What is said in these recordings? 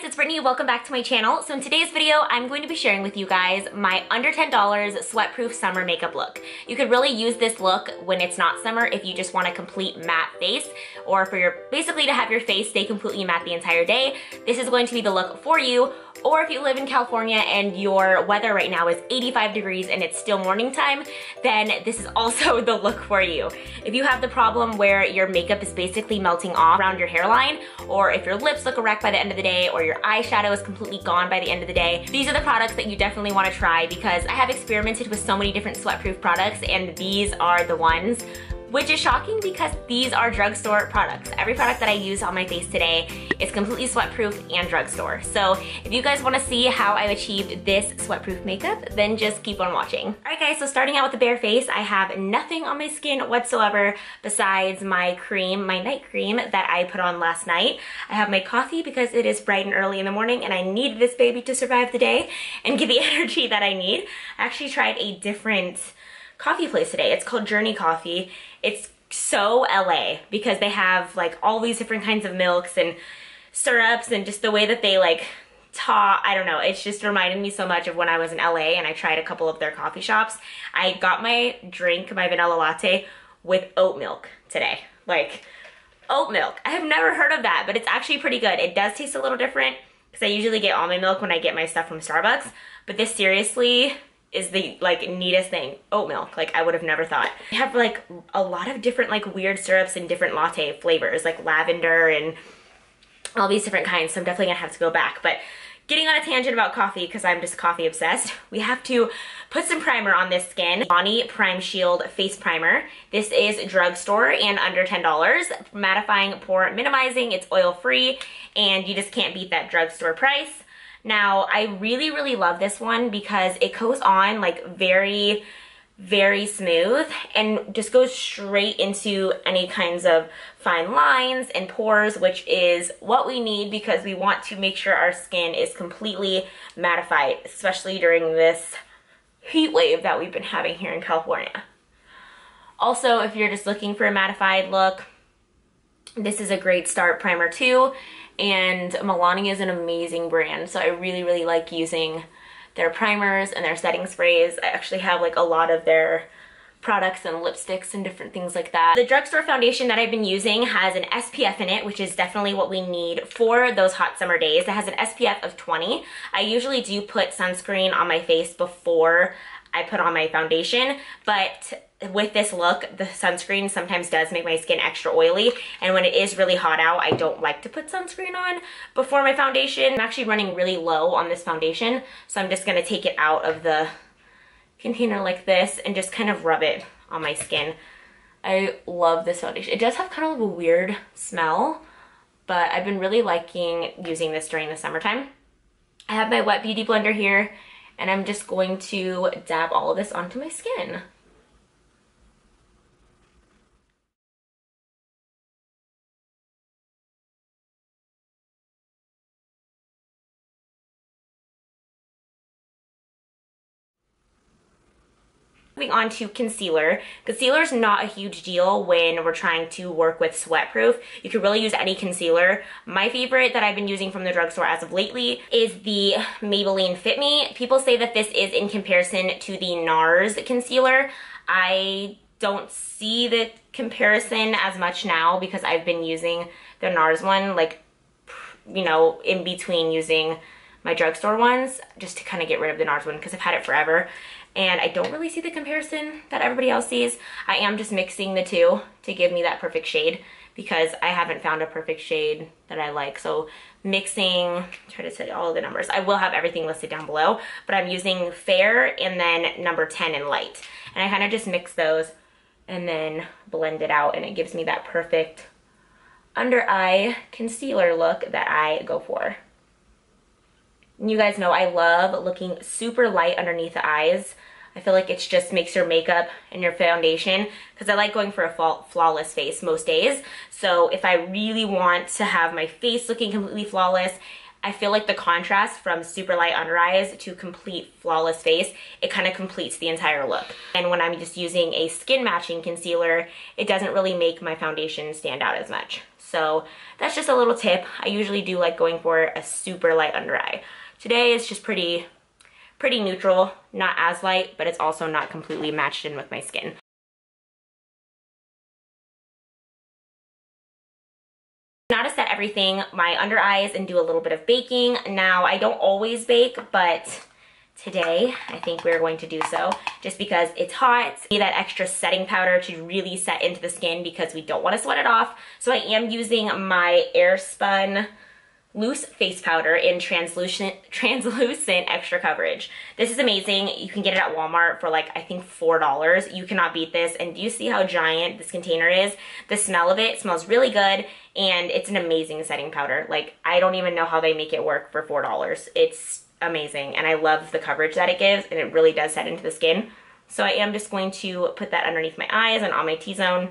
guys, it's Brittany. Welcome back to my channel. So in today's video, I'm going to be sharing with you guys my under $10 sweat-proof summer makeup look. You could really use this look when it's not summer if you just want a complete matte face, or for basically to have your face stay completely matte the entire day. This is going to be the look for you. Or if you live in California and your weather right now is 85 degrees and it's still morning time, then this is also the look for you. If you have the problem where your makeup is basically melting off around your hairline, or if your lips look a wreck by the end of the day, or your eyeshadow is completely gone by the end of the day, these are the products that you definitely want to try, because I have experimented with so many different sweat-proof products and these are the ones. Which is shocking because these are drugstore products. Every product that I use on my face today is completely sweat-proof and drugstore. So if you guys wanna see how I achieved this sweat-proof makeup, then just keep on watching. All right guys, so starting out with the bare face, I have nothing on my skin whatsoever besides my cream, my night cream that I put on last night. I have my coffee because it is bright and early in the morning and I need this baby to survive the day and get the energy that I need. I actually tried a different coffee place today. It's called Journey Coffee. It's so LA because they have like all these different kinds of milks and syrups, and just the way that they like I don't know, it's just reminded me so much of when I was in LA and I tried a couple of their coffee shops. I got my drink, my vanilla latte, with oat milk today. Like, oat milk. I have never heard of that, but it's actually pretty good. It does taste a little different because I usually get almond milk when I get my stuff from Starbucks, but this seriously is the like neatest thing. Oat milk, like I would have never thought. They have like a lot of different like weird syrups and different latte flavors, like lavender and all these different kinds, so I'm definitely gonna have to go back. But getting on a tangent about coffee, because I'm just coffee obsessed, we have to put some primer on this skin. Bonnie Prime Shield Face Primer. This is drugstore and under $10. Mattifying, pore minimizing, it's oil free, and you just can't beat that drugstore price. Now, I really, really love this one because it goes on like very, very smooth and just goes straight into any kinds of fine lines and pores, which is what we need because we want to make sure our skin is completely mattified, especially during this heat wave that we've been having here in California. Also, if you're just looking for a mattified look, this is a great start primer too. And Milani is an amazing brand, so I really, really like using their primers and their setting sprays. I actually have like a lot of their products and lipsticks and different things like that. The drugstore foundation that I've been using has an SPF in it, which is definitely what we need for those hot summer days. It has an SPF of 20. I usually do put sunscreen on my face before I put on my foundation, but with this look, the sunscreen sometimes does make my skin extra oily, and when it is really hot out, I don't like to put sunscreen on before my foundation. I'm actually running really low on this foundation, so I'm just gonna take it out of the container like this and just kind of rub it on my skin. I love this foundation. It does have kind of a weird smell, but I've been really liking using this during the summertime. I have my Wet Beauty Blender here, and I'm just going to dab all of this onto my skin. Moving on to concealer. Concealer is not a huge deal when we're trying to work with sweat-proof. You can really use any concealer. My favorite that I've been using from the drugstore as of lately is the Maybelline Fit Me. People say that this is in comparison to the NARS concealer. I don't see the comparison as much now because I've been using the NARS one, like, you know, in between using my drugstore ones, just to kind of get rid of the NARS one because I've had it forever. And I don't really see the comparison that everybody else sees. I am just mixing the two to give me that perfect shade because I haven't found a perfect shade that I like. So mixing, try to say all of the numbers. I will have everything listed down below, but I'm using Fair and then number 10 in Light. And I kind of just mix those and then blend it out, and it gives me that perfect under eye concealer look that I go for. You guys know I love looking super light underneath the eyes. I feel like it just makes your makeup and your foundation, because I like going for a flawless face most days. So if I really want to have my face looking completely flawless, I feel like the contrast from super light under eyes to complete flawless face, it kind of completes the entire look. And when I'm just using a skin matching concealer, it doesn't really make my foundation stand out as much. So that's just a little tip. I usually do like going for a super light under eye. Today is just pretty neutral, not as light, but it's also not completely matched in with my skin. Now to set everything, my under eyes and do a little bit of baking. Now I don't always bake, but today I think we're going to do so just because it's hot. We need that extra setting powder to really set into the skin because we don't want to sweat it off. So I am using my Airspun loose face powder in translucent extra coverage. This is amazing. You can get it at Walmart for like, I think $4. You cannot beat this. And do you see how giant this container is? The smell of it smells really good, and it's an amazing setting powder. Like, I don't even know how they make it work for $4. It's amazing, and I love the coverage that it gives, and it really does set into the skin. So I am just going to put that underneath my eyes and on my T-zone.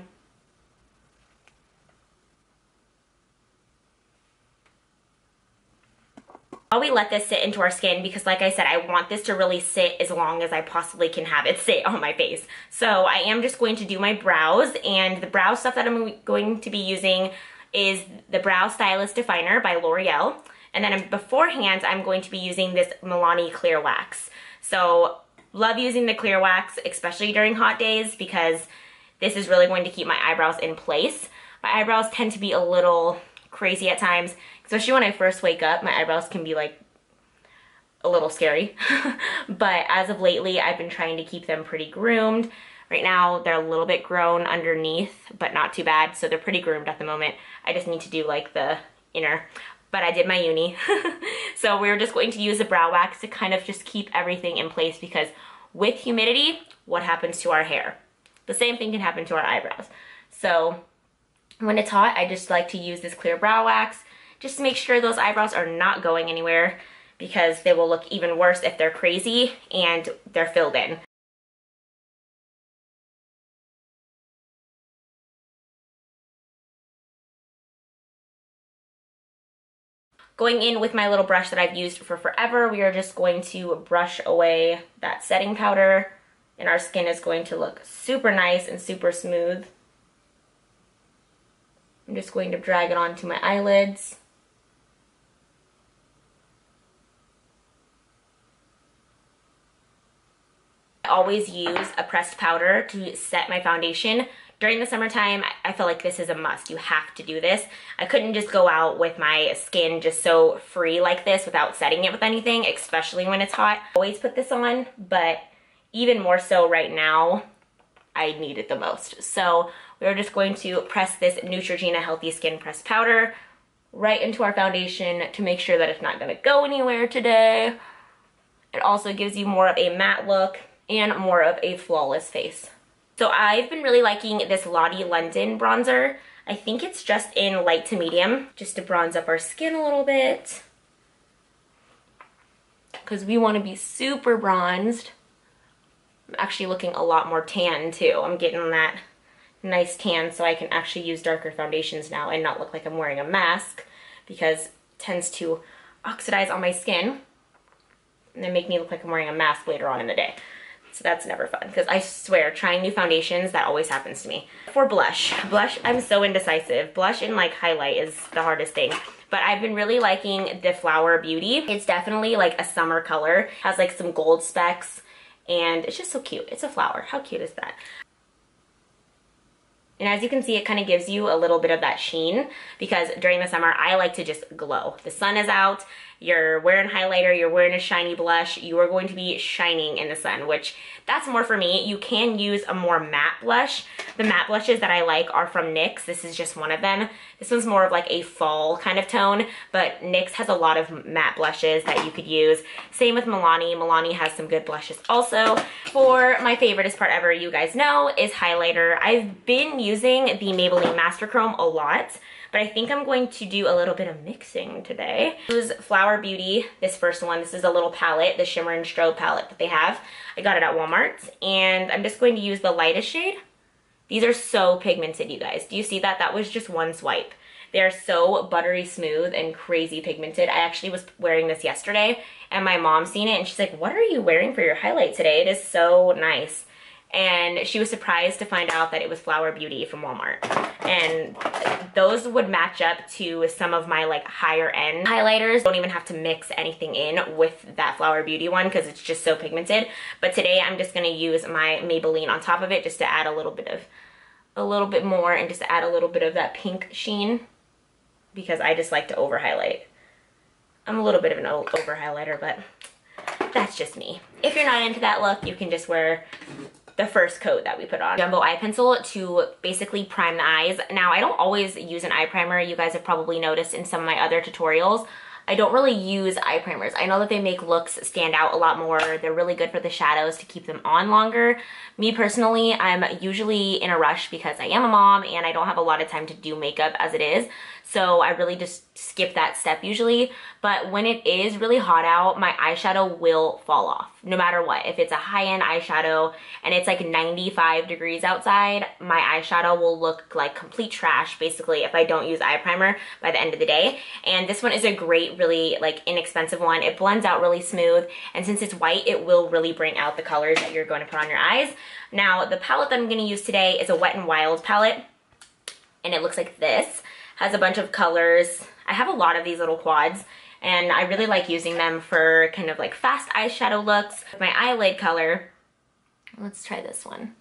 While we let this sit into our skin, because like I said, I want this to really sit as long as I possibly can have it sit on my face. So I am just going to do my brows, and the brow stuff that I'm going to be using is the Brow Stylist Definer by L'Oreal. And then beforehand, I'm going to be using this Milani Clear Wax. So love using the clear wax, especially during hot days, because this is really going to keep my eyebrows in place. My eyebrows tend to be a little crazy at times, especially when I first wake up. My eyebrows can be like a little scary. But as of lately, I've been trying to keep them pretty groomed. Right now, they're a little bit grown underneath, but not too bad. So they're pretty groomed at the moment. I just need to do like the inner. But I did my uni. So we're just going to use the brow wax to kind of just keep everything in place, because with humidity, what happens to our hair? The same thing can happen to our eyebrows. So when it's hot, I just like to use this clear brow wax just to make sure those eyebrows are not going anywhere, because they will look even worse if they're crazy and they're filled in. Going in with my little brush that I've used for forever, we are just going to brush away that setting powder, and our skin is going to look super nice and super smooth. I'm just going to drag it onto my eyelids. I always use a pressed powder to set my foundation. During the summertime, I feel like this is a must. You have to do this. I couldn't just go out with my skin just so free like this without setting it with anything, especially when it's hot. I always put this on, but even more so right now, I need it the most. So we're just going to press this Neutrogena Healthy Skin Pressed Powder right into our foundation to make sure that it's not gonna go anywhere today. It also gives you more of a matte look and more of a flawless face. So I've been really liking this Lottie London bronzer. I think it's just in light to medium, just to bronze up our skin a little bit, because we want to be super bronzed. I'm actually looking a lot more tan too. I'm getting that nice tan so I can actually use darker foundations now and not look like I'm wearing a mask, because it tends to oxidize on my skin and then make me look like I'm wearing a mask later on in the day. So that's never fun, because I swear, trying new foundations, that always happens to me. For blush, I'm so indecisive. Blush and like highlight is the hardest thing. But I've been really liking the Flower Beauty. It's definitely like a summer color. Has like some gold specks, and it's just so cute. It's a flower. How cute is that? And as you can see, it kind of gives you a little bit of that sheen, because during the summer, I like to just glow. The sun is out, you're wearing highlighter, you're wearing a shiny blush, you are going to be shining in the sun, which that's more for me. You can use a more matte blush. The matte blushes that I like are from NYX. This is just one of them. This one's more of like a fall kind of tone, but NYX has a lot of matte blushes that you could use. Same with Milani. Milani has some good blushes also. For my favoriteest part ever, you guys know, is highlighter. I've been using the Maybelline Master Chrome a lot, but I think I'm going to do a little bit of mixing today. Use Flower Beauty, this first one. This is a little palette, the Shimmer and Strobe palette that they have. I got it at Walmart, and I'm just going to use the lightest shade. These are so pigmented, you guys. Do you see that? That was just one swipe. They're so buttery smooth and crazy pigmented. I actually was wearing this yesterday, and my mom seen it, and she's like, what are you wearing for your highlight today? It is so nice. and she was surprised to find out that it was Flower Beauty from Walmart. And those would match up to some of my like higher end highlighters. Don't even have to mix anything in with that Flower Beauty one because it's just so pigmented. But today I'm just gonna use my Maybelline on top of it just to add a little bit more and just add a little bit of that pink sheen because I just like to over highlight. I'm a little bit of an over highlighter, but that's just me. If you're not into that look, you can just wear the first coat that we put on. Jumbo eye pencil to basically prime the eyes. Now, I don't always use an eye primer. You guys have probably noticed in some of my other tutorials. I don't really use eye primers. I know that they make looks stand out a lot more. They're really good for the shadows to keep them on longer. Me personally, I'm usually in a rush because I am a mom and I don't have a lot of time to do makeup as it is. So I really just skip that step usually. But when it is really hot out, my eyeshadow will fall off no matter what. If it's a high-end eyeshadow and it's like 95 degrees outside, my eyeshadow will look like complete trash basically if I don't use eye primer by the end of the day. And this one is a great, really like inexpensive one. It blends out really smooth, and since it's white, it will really bring out the colors that you're going to put on your eyes. Now, the palette that I'm going to use today is a Wet n Wild palette, and it looks like this. Has a bunch of colors. I have a lot of these little quads, and I really like using them for kind of like fast eyeshadow looks. My eyelid color, let's try this one.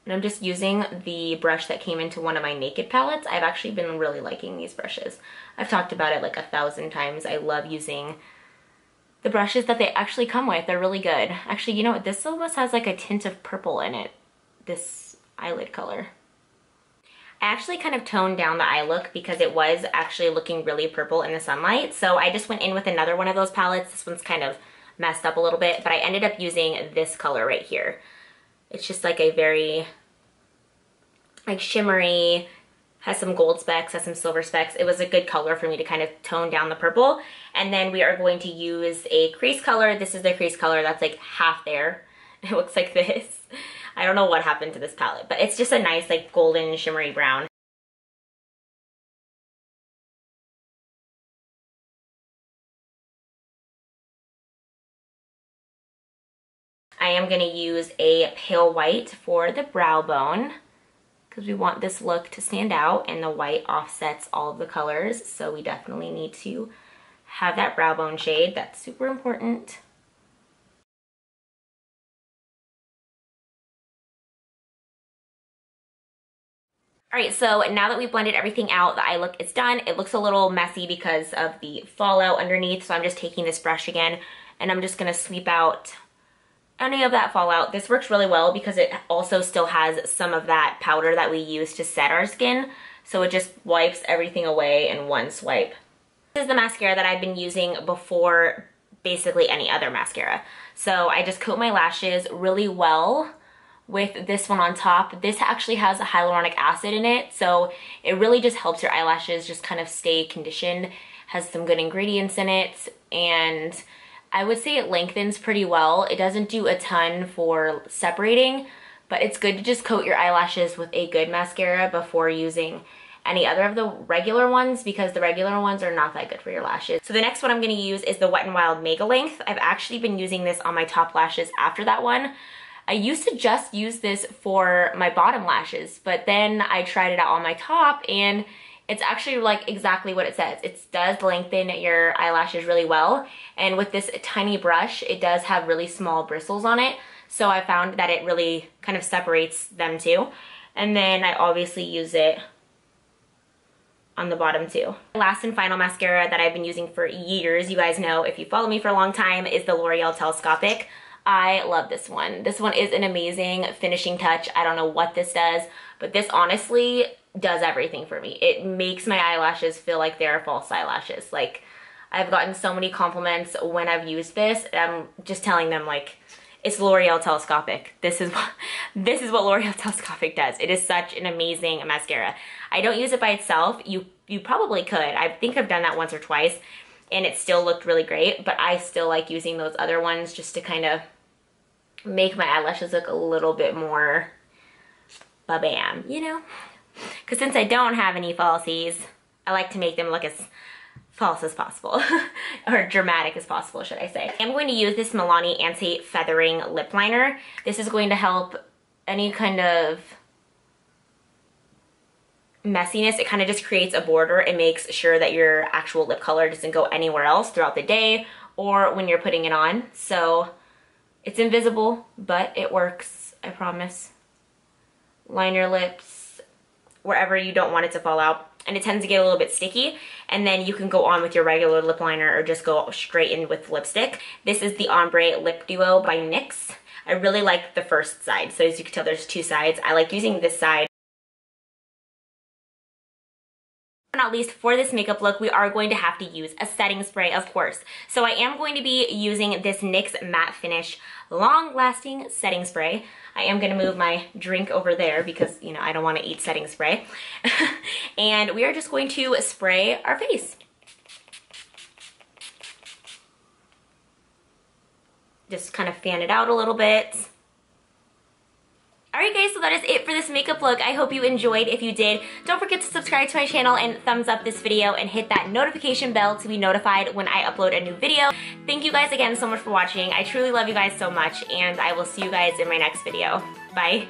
And I'm just using the brush that came into one of my Naked palettes. I've actually been really liking these brushes. I've talked about it like 1,000 times. I love using the brushes that they actually come with. They're really good. Actually, you know what? This almost has like a tint of purple in it, this eyelid color. I actually kind of toned down the eye look because it was actually looking really purple in the sunlight. So I just went in with another one of those palettes. This one's kind of messed up a little bit, but I ended up using this color right here. It's just like a very like shimmery, has some gold specks, has some silver specks. It was a good color for me to kind of tone down the purple. And then we are going to use a crease color. This is the crease color that's like half there. It looks like this. I don't know what happened to this palette, but it's just a nice like golden shimmery brown. I am going to use a pale white for the brow bone because we want this look to stand out, and the white offsets all of the colors, so we definitely need to have that brow bone shade. That's super important. All right, so now that we've blended everything out, the eye look is done. It looks a little messy because of the fallout underneath, so I'm just taking this brush again, and I'm just gonna sweep out any of that fallout. This works really well because it also still has some of that powder that we use to set our skin, so it just wipes everything away in one swipe. This is the mascara that I've been using before basically any other mascara. So I just coat my lashes really well with this one on top. This actually has a hyaluronic acid in it, so it really just helps your eyelashes just kind of stay conditioned. Has some good ingredients in it, and I would say it lengthens pretty well. It doesn't do a ton for separating, but it's good to just coat your eyelashes with a good mascara before using any other of the regular ones, because the regular ones are not that good for your lashes. So the next one I'm going to use is the Wet n Wild Mega Length. I've actually been using this on my top lashes after that one. I used to just use this for my bottom lashes, but then I tried it out on my top, and it's actually like exactly what it says. It does lengthen your eyelashes really well, and with this tiny brush, it does have really small bristles on it, so I found that it really kind of separates them too. And then I obviously use it on the bottom too. Last and final mascara that I've been using for years, you guys know if you follow me for a long time, is the L'Oreal Telescopic. I love this one. This one is an amazing finishing touch. I don't know what this does, but this honestly does everything for me. It makes my eyelashes feel like they're false eyelashes. Like, I've gotten so many compliments when I've used this. I'm just telling them like, it's L'Oreal Telescopic. This is what L'Oreal Telescopic does. It is such an amazing mascara. I don't use it by itself. You probably could. I think I've done that once or twice, and it still looked really great, but I still like using those other ones just to kind of make my eyelashes look a little bit more ba-bam, you know? Because since I don't have any falsies, I like to make them look as false as possible, or dramatic as possible, should I say. I'm going to use this Milani Anti-Feathering Lip Liner. This is going to help any kind of messiness. It kind of just creates a border. It makes sure that your actual lip color doesn't go anywhere else throughout the day or when you're putting it on. So it's invisible, but it works, I promise. Line your lips wherever you don't want it to fall out. And it tends to get a little bit sticky, and then you can go on with your regular lip liner or just go straight in with lipstick. This is the Ombre Lip Duo by NYX. I really like the first side. So as you can tell, there's two sides. I like using this side. Not least, for this makeup look, we are going to have to use a setting spray, of course. So I am going to be using this NYX Matte Finish Long Lasting Setting Spray. I am going to move my drink over there because, you know, I don't want to eat setting spray. And we are just going to spray our face. Just kind of fan it out a little bit. Alright guys, so that is it for this makeup look. I hope you enjoyed. If you did, don't forget to subscribe to my channel and thumbs up this video and hit that notification bell to be notified when I upload a new video. Thank you guys again so much for watching. I truly love you guys so much, and I will see you guys in my next video. Bye.